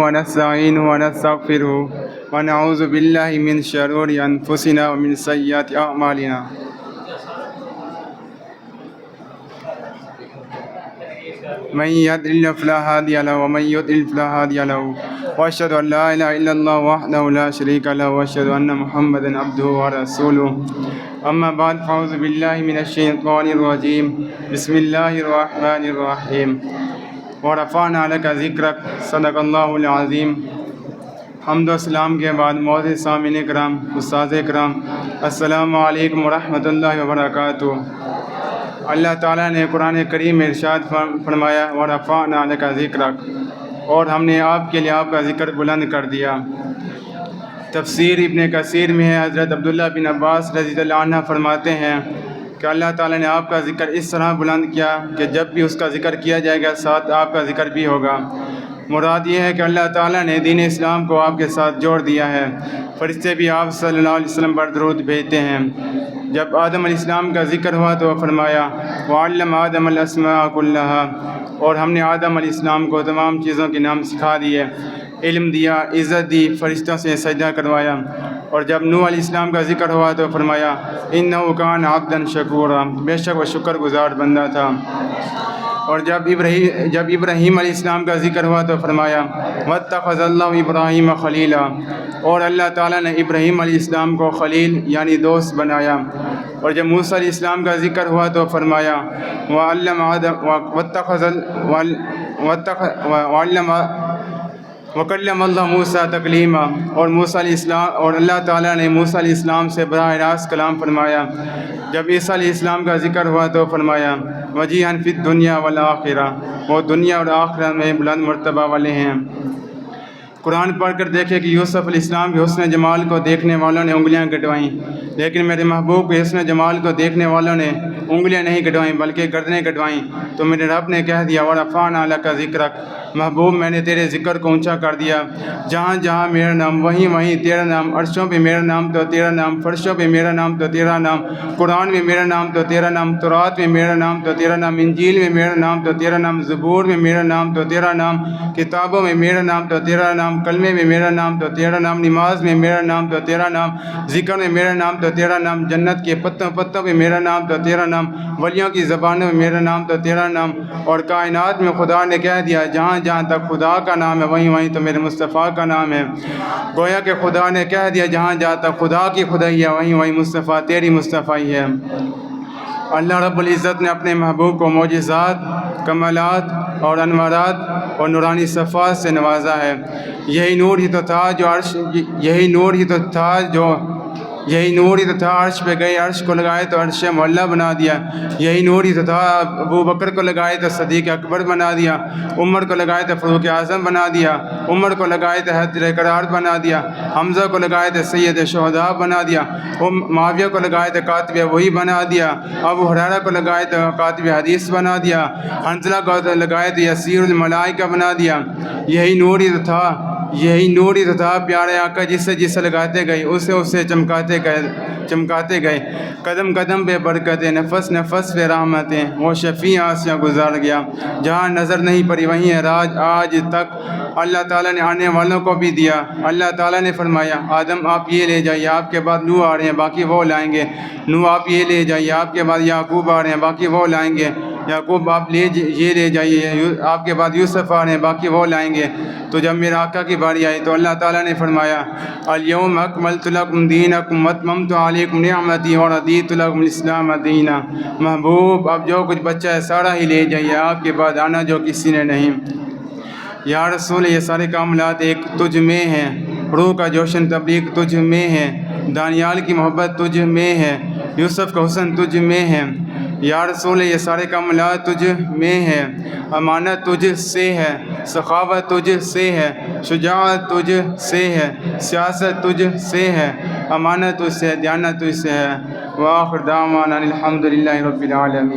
ونستعينه ونستغفره ونعوذ بالله من شرور أنفسنا ومن سيئات أعمالنا. من يهد الله فلا هادي له ومن يضلل فلا هادي له وأشهد أن لا إله إلا الله وحده لا شريك له وأشهد أن محمدا عبده ورسوله. أما بعد فأعوذ بالله من الشيطان الرجيم. بسم الله الرحمن الرحيم. ورفعنا لك ذكرك. صدق اللہ العظیم. حمد و سلام کے بعد معزز سامعین کرام، استاد کرام، السلام علیکم ورحمۃ اللہ وبرکاتہ. اللہ تعالیٰ نے قرآن کریم میں ارشاد فرمایا وَرَفَعْنَا لَكَ ذِكْرَكَ، اور ہم نے آپ کے لیے آپ کا ذکر بلند کر دیا. تفسیر ابن کثیر میں ہے، حضرت عبداللہ بن عباس رضی اللہ عنہ فرماتے ہیں کہ اللہ تعالیٰ نے آپ کا ذکر اس طرح بلند کیا کہ جب بھی اس کا ذکر کیا جائے گا ساتھ آپ کا ذکر بھی ہوگا. مراد یہ ہے کہ اللہ تعالیٰ نے دین اسلام کو آپ کے ساتھ جوڑ دیا ہے. فرشتے بھی آپ صلی اللہ علیہ وسلم پر درود بھیجتے ہیں. جب آدم علیہ السلام کا ذکر ہوا تو فرمایا وَعَلَّمَ آدَمَ الْأَسْمَاءَ كُلَّهَا، اور ہم نے آدم علیہ السلام کو تمام چیزوں کے نام سکھا دیے، علم دیا، عزت دی، فرشتوں سے سجدہ کروایا. اور جب نوح علیہ السلام کا ذکر ہوا تو فرمایا إِنَّهُ كَانَ عَبْدًا شَكُورًا، بے شک وہ شکر گزار بندہ تھا. اور جب ابراہیم علیہ السلام کا ذکر ہوا تو فرمایا وَاتَّخَذَ اللَّهُ إِبْرَاهِيمَ خَلِيلًا، اور اللہ تعالیٰ نے ابراہیم علیہ السلام کو خلیل یعنی دوست بنایا. اور جب موسیٰ علیہ السلام کا ذکر ہوا تو فرمایا وَكَلَّمَ اللَّهُ مُوسَىٰ تَكْلِيمًا، اور موسیٰ علیہ السلام اور اللہ تعالیٰ نے موسیٰ علیہ السلام سے براہ راست کلام فرمایا. جب عیسیٰ علیہ السلام کا ذکر ہوا تو فرمایا وَجِيهًا فِي الدُّنْيَا وَالْآخِرَةِ، وہ دنیا اور آخرت میں بلند مرتبہ والے ہیں. قرآن پڑھ کر دیکھے کہ یوسف علیہ السلام کے حسن جمال کو دیکھنے والوں نے انگلیاں کٹوائیں، لیکن میرے محبوب کے حسن جمال کو دیکھنے والوں نے انگلیاں نہیں کٹوائیں بلکہ گردنیں کٹوائیں. تو میرے رب نے کہہ دیا وَرَفَعْنَا لَكَ ذِكْرَكَ، محبوب میں نے تیرے ذکر کو اونچا کر دیا. جہاں جہاں میرا نام وہیں تیرا نام، عرشوں پہ میرا نام تو تیرا نام، فرشوں پہ میرا نام تو تیرا نام، قرآن میں میرا نام تو تیرا نام، تورات میں میرا نام تو تیرا نام، انجیل میں میرا نام تو تیرا نام، زبور میں میرا نام تو تیرا نام، کتابوں میں میرا نام تو تیرا نام، کلمے میں میرا نام تو تیرا نام، نماز میں میرا نام تو تیرا نام، ذکر میں میرا نام تو تیرا نام، جنت کے پتوں پہ میرا نام تو تیرا نام، ولیوں کی زبانوں میں میرا نام تو تیرا نام. اور کائنات میں خدا نے کہہ دیا جہاں جہاں تک خدا کا نام ہے وہیں تو میرے مصطفیٰ کا نام ہے. گویا کہ خدا نے کہہ دیا جہاں جہاں تک خدا کی خدائی ہے وہیں مصطفیٰ تیری مصطفیٰ ہے. اللہ رب العزت نے اپنے محبوب کو معجزات، کمالات اور انوارات اور نورانی صفات سے نوازا ہے. یہی نور ہی تو تھا عرش پہ گئے، عرش کو لگائے تو عرش معلیٰ بنا دیا. یہی نور ہی تو تھا ابو بکر کو لگائے تو صدیق اکبر بنا دیا، عمر کو لگائے تو فاروق اعظم بنا دیا، عمر کو لگائے تو حیدر قرار بنا دیا، حمزہ کو لگائے تو سید شہداء بنا دیا، معاویہ کو لگائے تو کاتب وحی بنا دیا، ابو ہریرہ کو لگائے تو کاتب حدیث بنا دیا، حنظلہ کو لگائے تو یسیر الملائکہ بنا دیا. یہی نور ہی تو تھا پیارے آقا جسے لگاتے گئے اسے چمکاتے گئے. قدم قدم پہ برکتیں، نفس نفس پہ رحمتیں، وہ شفیع آسیاں گزار گیا. جہاں نظر نہیں پڑی وہیں ہے راج آج تک. اللہ تعالیٰ نے آنے والوں کو بھی دیا. اللہ تعالیٰ نے فرمایا آدم آپ یہ لے جائیے، آپ کے بعد نوح آ رہے ہیں باقی وہ لائیں گے. نوح آپ یہ لے جائیے، آپ کے بعد یعقوب آ رہے ہیں باقی وہ لائیں گے. یعقوب آپ یہ لے جائیے، آپ کے بعد یوسف آ رہے ہیں باقی وہ لائیں گے. تو جب میرے آقا کی باری آئی تو اللہ تعالیٰ نے فرمایا الیوم اکملت لکم دینکم واتممت علیکم نعمتی ورضیت لکم الاسلام دینا. محبوب اب جو کچھ بچہ ہے سارا ہی لے جائیے، آپ کے بعد آنا جو کسی نے نہیں. یا رسول یہ سارے کاملات ایک تجھ میں ہیں، روح کا جوشن تبلیغ تجھ میں ہے، دانیال کی محبت تجھ میں ہے، یوسف کا حسن تجھ میں ہے. یا رسول یہ سارے کاملات تجھ میں ہے، امانت تجھ سے ہے، سخاوت تجھ سے ہے، شجاعت تجھ سے ہے، سیاست تجھ سے ہے، امانت تجھ سے ہے، دیانت تجھ سے ہے. وآخر دعوانا الحمدللہ رب العالمین.